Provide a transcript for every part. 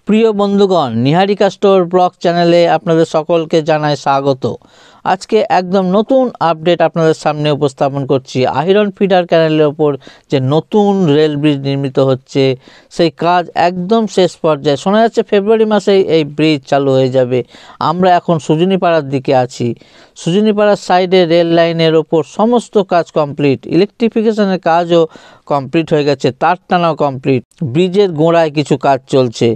প্রিয় বন্ধুগণ, নিহারিকা store blog চ্যানেলে আপনাদের সকলকে জানাই স্বাগত। আজকে একদম নতুন আপডেট আপনাদের সামনে উপস্থাপন করছি। আইরন ফিডার ক্যানেলের ওপর যে নতুন রেল ব্রিজ নির্মিত হচ্ছে, সেই কাজ একদম শেষ পর্যায়ে। শোনা যাচ্ছে ফেব্রুয়ারি মাসেই এই ব্রিজ চালু হয়ে যাবে। আমরা এখন সুজনীপাড়ার দিকে আছি। সুজনীপাড়ার সাইডে রেল লাইনের ওপর সমস্ত কাজ কমপ্লিট, ইলেকট্রিফিকেশনের কাজও কমপ্লিট হয়ে গেছে, তার টানাও কমপ্লিট। ব্রিজের গোড়ায় কিছু কাজ চলছে।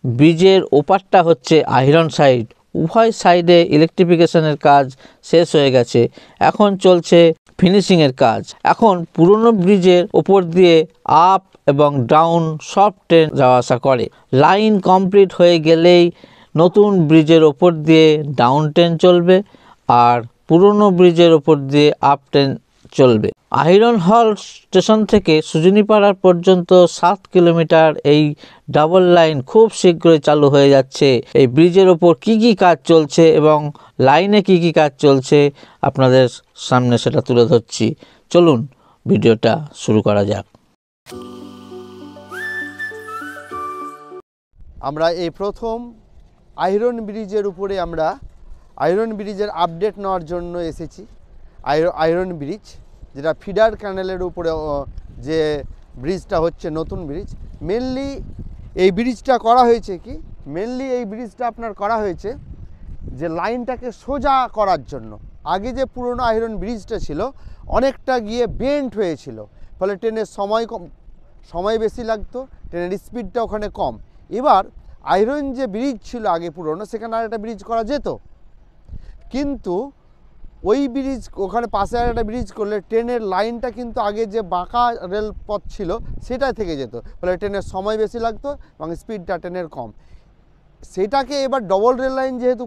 ব্রিজের ওপারটা হচ্ছে আয়রন সাইড, উভয় সাইডে ইলেকট্রিফিকেশনের কাজ শেষ হয়ে গেছে, এখন চলছে ফিনিশিংয়ের কাজ। এখন পুরনো ব্রিজের ওপর দিয়ে আপ এবং ডাউন সব ট্রেন যাওয়া আসা করে। লাইন কমপ্লিট হয়ে গেলেই নতুন ব্রিজের ওপর দিয়ে ডাউন ট্রেন চলবে, আর পুরনো ব্রিজের ওপর দিয়ে আপ ট্রেন চলবে। আয়রন হল স্টেশন থেকে সুজনীপাড়া পর্যন্ত 7 কিলোমিটার এই ডাবল লাইন খুব শীঘ্রই চালু হয়ে যাচ্ছে। এই ব্রিজের ওপর কি কি কাজ চলছে এবং লাইনে কি কি কাজ চলছে আপনাদের সামনে সেটা তুলে ধরছি। চলুন ভিডিওটা শুরু করা যাক। আমরা এই প্রথম আয়রন ব্রিজের উপরে আয়রন ব্রিজের আপডেট নেওয়ার জন্য এসেছি। আয়রন ব্রিজ যেটা ফিডার ক্যানেলের উপরে যে ব্রিজটা হচ্ছে নতুন ব্রিজ। মেনলি এই ব্রিজটা করা হয়েছে কি, এই ব্রিজটা আপনার করা হয়েছে যে লাইনটাকে সোজা করার জন্য। আগে যে পুরনো আয়রন ব্রিজটা ছিল অনেকটা গিয়ে বেন্ট হয়েছিল, ফলে ট্রেনের সময় বেশি লাগতো, ট্রেনের স্পিডটা ওখানে কম। এবার আয়রন যে ব্রিজ ছিল আগে পুরনো, সেখানে আর একটা ব্রিজ করা যেত, কিন্তু ওই ব্রিজ ওখানে পাশে আর একটা ব্রিজ করলে ট্রেনের লাইনটা কিন্তু আগে যে বাঁকা রেলপথ ছিল সেটাই থেকে যেত, ফলে ট্রেনের সময় বেশি লাগতো এবং স্পিডটা ট্রেনের কম। সেটাকে এবার ডবল রেল লাইন যেহেতু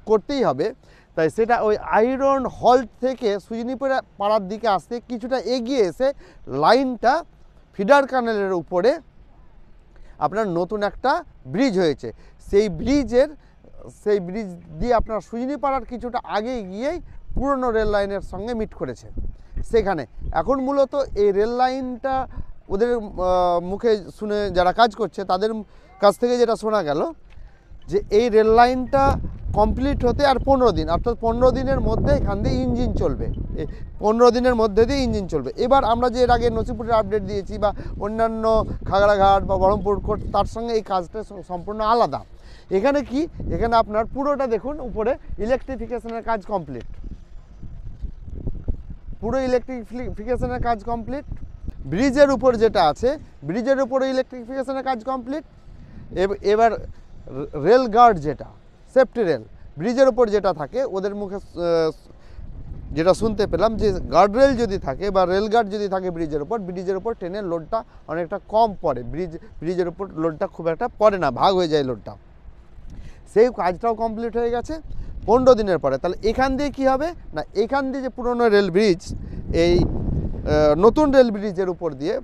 করতেই হবে, তাই সেটা ওই আয়রন হল্ট থেকে সুজনীপাড়ার দিকে আসতে কিছুটা এগিয়ে এসে লাইনটা ফিডার ক্যানেলের উপরে আপনার নতুন একটা ব্রিজ হয়েছে। সেই ব্রিজ দিয়ে আপনার সুজনীপাড়ার কিছুটা আগে গিয়েই পুরনো রেল লাইনের সঙ্গে মিট করেছে। সেখানে এখন মূলত এই রেল লাইনটা ওদের মুখে শুনে যারা কাজ করছে তাদের কাছ থেকে যেটা শোনা গেল যে এই রেল লাইনটা কমপ্লিট হতে আর 15 দিন, অর্থাৎ 15 দিনের মধ্যে এখান দিয়ে ইঞ্জিন চলবে। 15 দিনের মধ্যে দিয়ে ইঞ্জিন চলবে। এবার আমরা যে এর আগে নসিপুরের আপডেট দিয়েছি বা অন্যান্য খাগড়াঘাট বা বহরমপুর কোর্ট, তার সঙ্গে এই কাজটা সম্পূর্ণ আলাদা। এখানে কি, এখানে আপনার পুরোটা দেখুন উপরে ইলেকট্রিফিকেশনের কাজ কমপ্লিট, পুরো ইলেকট্রিফিকেশনের কাজ কমপ্লিট। ব্রিজের উপর যেটা আছে, ব্রিজের উপরে ইলেকট্রিফিকেশনের কাজ কমপ্লিট। এবার রেল গার্ড যেটা সেফটি রেল ব্রিজের উপর যেটা থাকে, ওদের মুখে যেটা শুনতে পেলাম যে গার্ড রেল যদি থাকে বা রেল গার্ড যদি থাকে ব্রিজের উপর ট্রেনের লোডটা অনেকটা কম পড়ে। ব্রিজের উপর লোডটা খুব একটা পড়ে না, ভাগ হয়ে যায় লোডটা। সেই কাজটাও কমপ্লিট হয়ে গেছে 15 দিনের পরে। তাহলে এখান দিয়ে কি হবে না, এখান দিয়ে যে পুরনো রেল ব্রিজ, এই নতুন রেল ব্রিজের উপর দিয়ে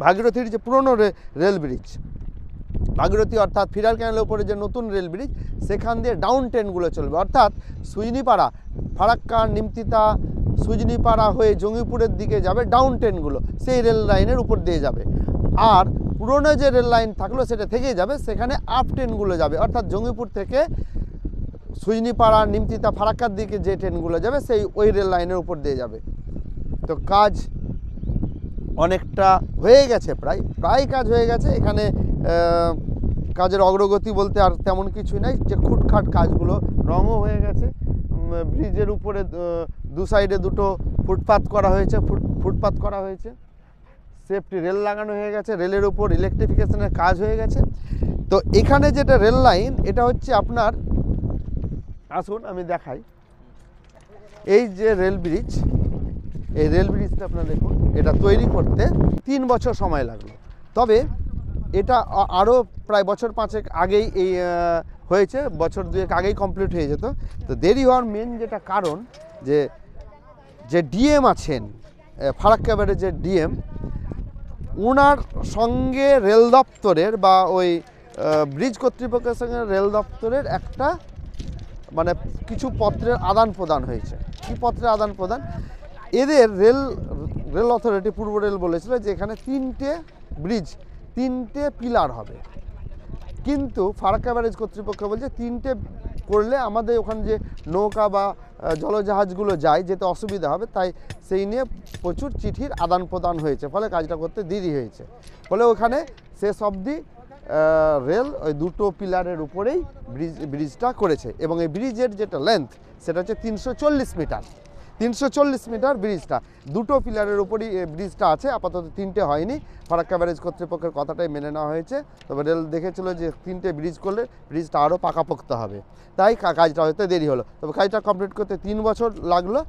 ভাগীরথীর যে পুরনো রেল ব্রিজ, ভাগীরথী অর্থাৎ ফিডার ক্যানেলের উপরে যে নতুন রেল ব্রিজ, সেখান দিয়ে ডাউন ট্রেনগুলো চলবে। অর্থাৎ সুজনীপাড়া, ফারাক্কা, নিমতিতা, সুজনীপাড়া হয়ে জঙ্গিপুরের দিকে যাবে ডাউন ট্রেনগুলো, সেই রেল লাইনের উপর দিয়ে যাবে। আর পুরনো যে রেল লাইন থাকলো সেটা থেকেই যাবে, সেখানে আপ ট্রেনগুলো যাবে। অর্থাৎ জঙ্গিপুর থেকে সুজনীপাড়া, নিমতিতা, ফারাক্কার দিকে যে ট্রেনগুলো যাবে সেই ওই রেল লাইনের উপর দিয়ে যাবে। তো কাজ অনেকটা হয়ে গেছে, প্রায় কাজ হয়ে গেছে। এখানে কাজের অগ্রগতি বলতে আর তেমন কিছুই নাই, যে খুটখাট কাজগুলো, রঙও হয়ে গেছে। ব্রিজের উপরে দু সাইডে দুটো ফুটপাত করা হয়েছে, সেফটি রেল লাগানো হয়ে গেছে, রেলের উপর ইলেকট্রিফিকেশনের কাজ হয়ে গেছে। তো এখানে যেটা রেল লাইন, এটা হচ্ছে আপনার, আসুন আমি দেখাই। এই যে রেল ব্রিজ, এই রেল ব্রিজটা আপনারা দেখুন, এটা তৈরি করতে 3 বছর সময় লাগলো। তবে এটা আরও প্রায় বছর 5 আগেই এই হয়েছে, বছর 2 আগেই কমপ্লিট হয়ে যেত। তো দেরি হওয়ার মেন যেটা কারণ, যে ডিএম আছেন ফারাক্কা ব্যারেজের ডিএম, ওনার সঙ্গে রেল দপ্তরের বা ওই ব্রিজ কর্তৃপক্ষের সঙ্গে রেল দপ্তরের একটা মানে কিছু পত্রের আদান প্রদান হয়েছে। কি পত্রের আদান প্রদান? এদের রেল অথরিটি, পূর্ব রেল বলেছিল যে এখানে 3টে ব্রিজ, 3টে পিলার হবে, কিন্তু ফারাক্কা ব্যারেজ কর্তৃপক্ষ বলছে 3টে করলে আমাদের ওখানে যে নৌকা বা জলজাহাজগুলো যায় যেতে অসুবিধা হবে, তাই সেই নিয়ে প্রচুর চিঠির আদান প্রদান হয়েছে, ফলে কাজটা করতে দেরি হয়েছে। ফলে ওখানে শেষ অবধি রেল ওই 2টো পিলারের উপরেই ব্রিজটা করেছে, এবং এই ব্রিজের যেটা লেন্থ সেটা হচ্ছে 340 মিটার। 340 মিটার ব্রিজটা, 2টো পিলারের উপরই ব্রিজটা আছে, আপাতত 3টে হয়নি। ফারাক্কা ব্যারেজ কর্তৃপক্ষের কথাটাই মেনে নেওয়া হয়েছে। তবে রেল দেখেছিল যে 3টে ব্রিজ করলে ব্রিজটা আরও পাকাপোক্ত হবে, তাই কাজটা হতে দেরি হলো। তবে কাজটা কমপ্লিট করতে 3 বছর লাগলো,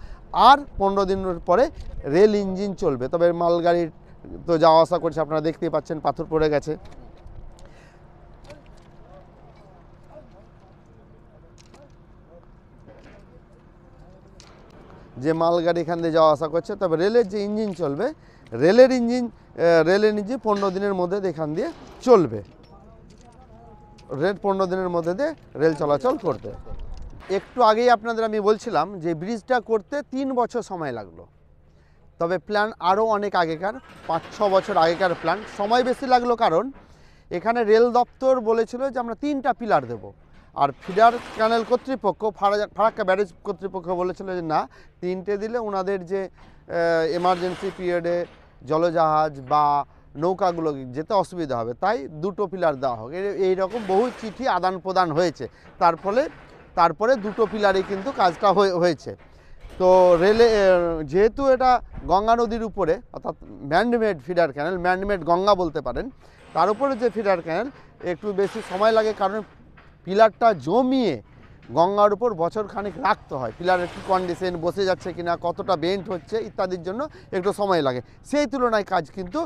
আর 15 দিনের পরে রেল ইঞ্জিন চলবে। তবে মালগাড়ির তো যাওয়া আসা করছে, আপনারা দেখতেই পাচ্ছেন পাথর পড়ে গেছে। যে মালগাড়ি এখান দিয়ে যাওয়া আসা করছে, তবে রেলের যে ইঞ্জিন চলবে, রেলের ইঞ্জিন 15 দিনের মধ্যে এখান দিয়ে চলবে। রেল 15 দিনের মধ্যে দিয়ে রেল চলাচল করবে। একটু আগেই আপনাদের আমি বলছিলাম যে ব্রিজটা করতে 3 বছর সময় লাগলো, তবে প্ল্যান আরও অনেক আগেকার, 5-6 বছর আগেকার প্ল্যান। সময় বেশি লাগলো কারণ এখানে রেল দপ্তর বলেছিল যে আমরা 3টা পিলার দেব, আর ফিডার ক্যানেল কর্তৃপক্ষ ফারাক্কা ব্যারেজ কর্তৃপক্ষ বলেছিল যে না, 3টে দিলে ওনাদের যে এমার্জেন্সি পিরিয়ডে জলজাহাজ বা নৌকাগুলো যেতে অসুবিধা হবে, তাই 2টো পিলার দেওয়া হোক। এইরকম বহু চিঠি আদান প্রদান হয়েছে, তারপরে 2টো পিলারে কিন্তু কাজটা হয়েছে। তো রেলে যেহেতু এটা গঙ্গা নদীর উপরে, অর্থাৎ ম্যানমেড ফিডার ক্যানেল, ম্যানমেড গঙ্গা বলতে পারেন, তার উপরে যে ফিডার ক্যানেল একটু বেশি সময় লাগে, কারণ পিলারটা জমিয়ে গঙ্গার উপর বছরখানেক রাখতে হয়। পিলারের কী কন্ডিশন, বসে যাচ্ছে কিনা, কতটা বেন্ট হচ্ছে ইত্যাদির জন্য একটু সময় লাগে। সেই তুলনায় কাজ কিন্তু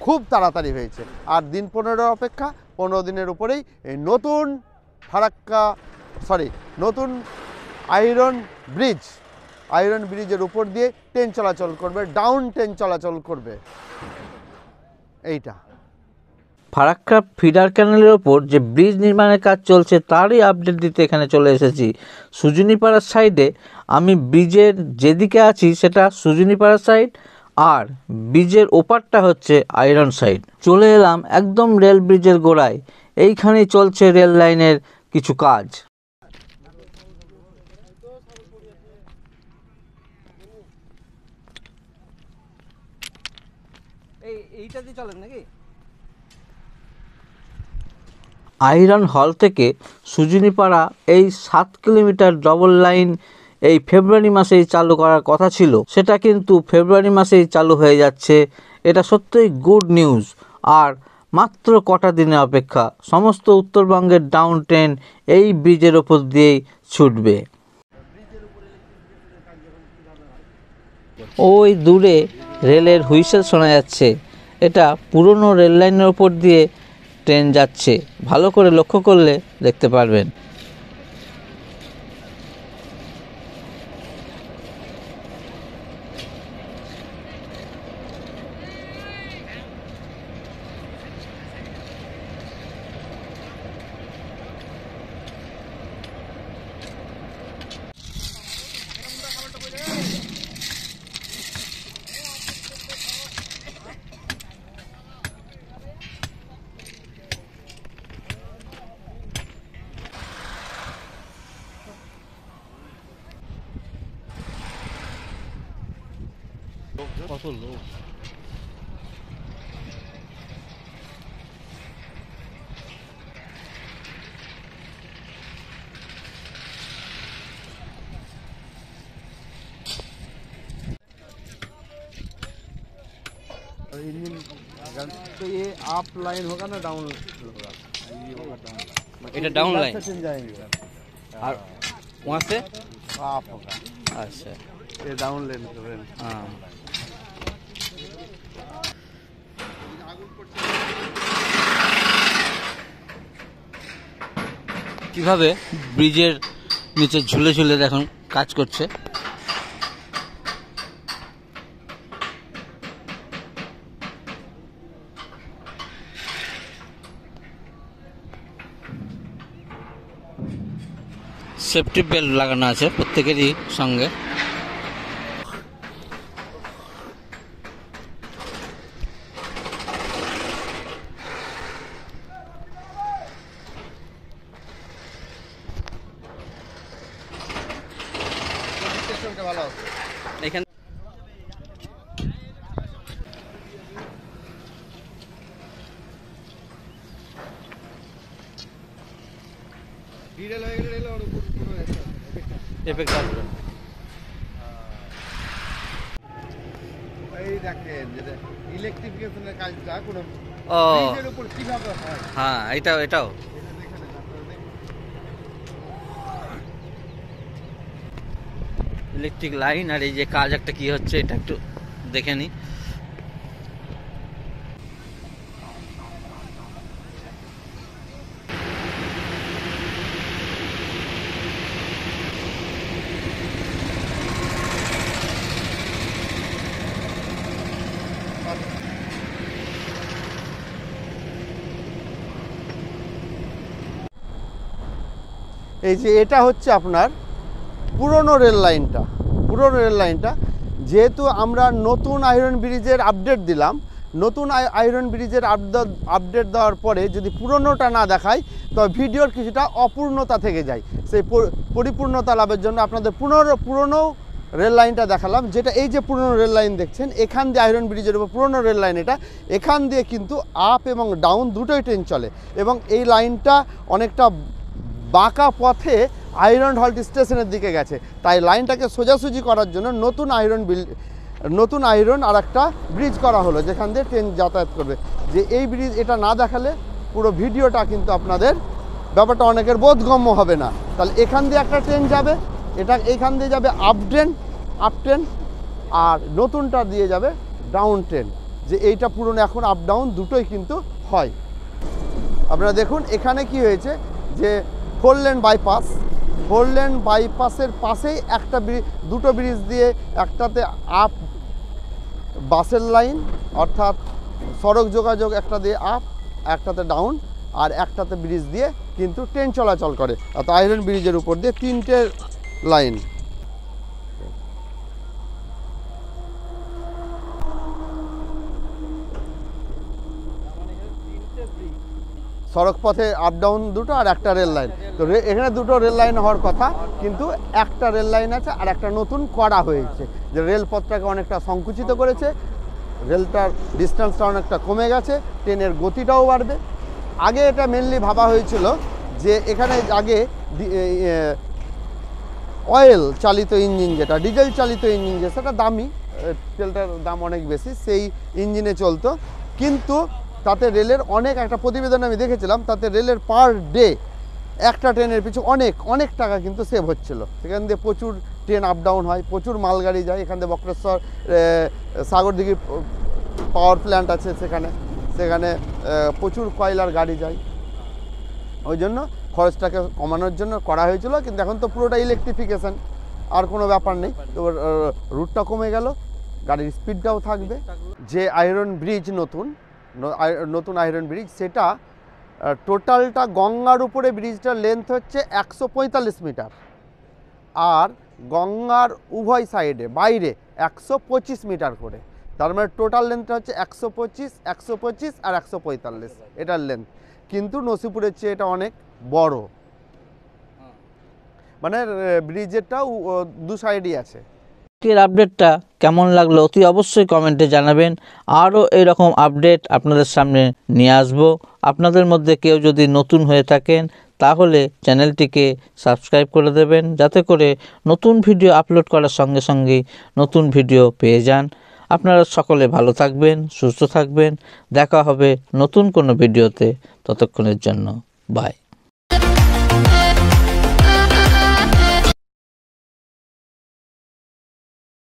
খুব তাড়াতাড়ি হয়েছে। আর দিন 15 অপেক্ষা, 15 দিনের উপরেই এই নতুন আয়রন ব্রিজের উপর দিয়ে ট্রেন চলাচল করবে, ডাউন ট্রেন চলাচল করবে। এইটা ফারাক্কা ফিডার ক্যানেলের ওপর যে ব্রিজ নির্মাণের কাজ চলছে তারই আপডেট দিতে এখানে চলে এসেছি। সুজনীপাড়ার সাইডে আমি ব্রিজের যেদিকে আছি সেটা সুজনীপাড়ার সাইড, আর ব্রিজের ওপারটা হচ্ছে আয়রন সাইড। চলে এলাম একদম রেল ব্রিজের গোড়ায়, এইখানেই চলছে রেল লাইনের কিছু কাজ। এইটা দিয়ে চলেন নাকি? আয়রন হল থেকে সুজনীপাড়া এই 7 কিলোমিটার ডবল লাইন এই ফেব্রুয়ারি মাসেই চালু করার কথা ছিল, সেটা কিন্তু ফেব্রুয়ারি মাসেই চালু হয়ে যাচ্ছে। এটা সত্যিই গুড নিউজ। আর মাত্র কটা দিনের অপেক্ষা, সমস্ত উত্তরবঙ্গের ডাউন ট্রেন এই ব্রিজের ওপর দিয়েই ছুটবে। ওই দূরে রেলের হুইসেল শোনা যাচ্ছে, এটা পুরনো রেল লাইনের ওপর দিয়ে ট্রেন যাচ্ছে, ভালো করে লক্ষ্য করলে দেখতে পারবেন। কত লোক! तो ये अप लाइन होगा ना डाउन होगा? ये होगा डाउन, এটা ডাউন লাইন, चल जाएंगे আর वहाँ से अप होगा। अच्छा, ये डाउन लाइन कर रहे हैं। हाँ। কিভাবে ব্রিজের নিচে ঝুলে ঝুলে দেখুন কাজ করছে। সেফটি বেল্ট লাগানো আছে প্রত্যেকেরই সঙ্গে। ভালো আছে। এখানে ডিটেল হয়ে গেলে রেল ওর উপর পুরো এফেক্ট আসবে। এই দেখেন যেটা ইলেকট্রিফিকেশনের কাজটা কোনো ও ব্রিজের উপর কিভাবে হয় হ্যাঁ, এটাও এটা দেখেন আপনারা দেখুন। ইলেকট্রিক লাইন আর এই যে কাজ একটা কি হচ্ছে এটা একটু দেখে নিই। এই যে এটা হচ্ছে আপনার পুরনো রেল লাইনটা যেহেতু আমরা নতুন আয়রন ব্রিজের আপডেট দিলাম, নতুন আয়রন ব্রিজের আপডেট দেওয়ার পরে যদি পুরনোটা না দেখায় তবে ভিডিওর কিছুটা অপূর্ণতা থেকে যায়। সেই পরিপূর্ণতা লাভের জন্য আপনাদের পুরনো রেল লাইনটা দেখালাম, যেটা এই যে পুরনো রেল লাইন দেখছেন এখান দিয়ে আয়রন ব্রিজের উপর পুরনো রেল লাইন, এটা এখান দিয়ে কিন্তু আপ এবং ডাউন দুটোই ট্রেন চলে এবং এই লাইনটা অনেকটা বাঁকা পথে আয়রন হল্ট স্টেশনের দিকে গেছে, তাই লাইনটাকে সোজাসুজি করার জন্য নতুন আয়রন আর একটা ব্রিজ করা হলো যেখান দিয়ে ট্রেন যাতায়াত করবে। যে এই ব্রিজ এটা না দেখালে পুরো ভিডিওটা কিন্তু আপনাদের ব্যাপারটা অনেকের বোধগম্য হবে না। তাহলে এখান দিয়ে একটা ট্রেন যাবে, এটা এইখান দিয়ে যাবে আপ ট্রেন আর নতুনটা দিয়ে যাবে ডাউন ট্রেন। যে এইটা পুরনো এখন আপ ডাউন দুটোই কিন্তু হয়। আপনারা দেখুন এখানে কি হয়েছে যে 4 লেন বাইপাসের পাশেই দুটো ব্রিজ দিয়ে একটাতে আপ বাসের লাইন অর্থাৎ সড়ক যোগাযোগ একটা দিয়ে আপ, একটাতে ডাউন আর একটাতে ব্রিজ দিয়ে কিন্তু ট্রেন চলাচল করে। অর্থাৎ আয়রন ব্রিজের উপর দিয়ে 3টে লাইন। সড়ক পথে আপ ডাউন দুটো আর একটা রেল লাইন। তো এখানে দুটো রেল লাইন হওয়ার কথা, কিন্তু একটা রেল লাইন আছে আর একটা নতুন করা হয়েছে, যে রেলপথটাকে অনেকটা সংকুচিত করেছে, রেলটার ডিস্টেন্সটা অনেকটা কমে গেছে, ট্রেনের গতিটাও বাড়বে। আগে এটা মেনলি ভাবা হয়েছিল যে এখানে আগে অয়েল চালিত ইঞ্জিন, যেটা ডিজেল চালিত ইঞ্জিন, যে সেটা দামি, তেলটার দাম অনেক বেশি, সেই ইঞ্জিনে চলতো। কিন্তু তাতে রেলের অনেক, একটা প্রতিবেদন আমি দেখেছিলাম, তাতে রেলের পার ডে একটা ট্রেনের পিছু অনেক টাকা কিন্তু সেভ হচ্ছিল। সেখান দিয়ে প্রচুর ট্রেন আপ ডাউন হয়, প্রচুর মালগাড়ি যায়। এখান থেকে বক্রেশ্বর সাগরদিঘি পাওয়ার প্ল্যান্ট আছে, সেখানে প্রচুর কয়লার গাড়ি যায়। ওই জন্য খরচটাকে কমানোর জন্য করা হয়েছিল। কিন্তু এখন তো পুরোটা ইলেকট্রিফিকেশান, আর কোনো ব্যাপার নেই। তো রুটটা কমে গেল, গাড়ির স্পিডটাও থাকবে। যে আয়রন ব্রিজ নতুন আয়রন ব্রিজ, সেটা টোটালটা গঙ্গার উপরে ব্রিজটার লেন্থ হচ্ছে 145 মিটার, আর গঙ্গার উভয় সাইডে বাইরে 125 মিটার করে। তার মানে টোটাল লেন্থটা হচ্ছে 125 আর 145 এটার লেন্থ। কিন্তু নসিপুরের চেয়ে এটা অনেক বড়, মানে ব্রিজেরটাও দু সাইডই আছে। আজকের আপডেটটা কেমন লাগলো অতি অবশ্যই কমেন্টে জানাবেন। আরও এরকম আপডেট আপনাদের সামনে নিয়ে আসবো। আপনাদের মধ্যে কেউ যদি নতুন হয়ে থাকেন তাহলে চ্যানেলটিকে সাবস্ক্রাইব করে দেবেন, যাতে করে নতুন ভিডিও আপলোড করার সঙ্গে সঙ্গেই নতুন ভিডিও পেয়ে যান। আপনারা সকলে ভালো থাকবেন, সুস্থ থাকবেন। দেখা হবে নতুন কোনো ভিডিওতে। ততক্ষণের জন্য বাই।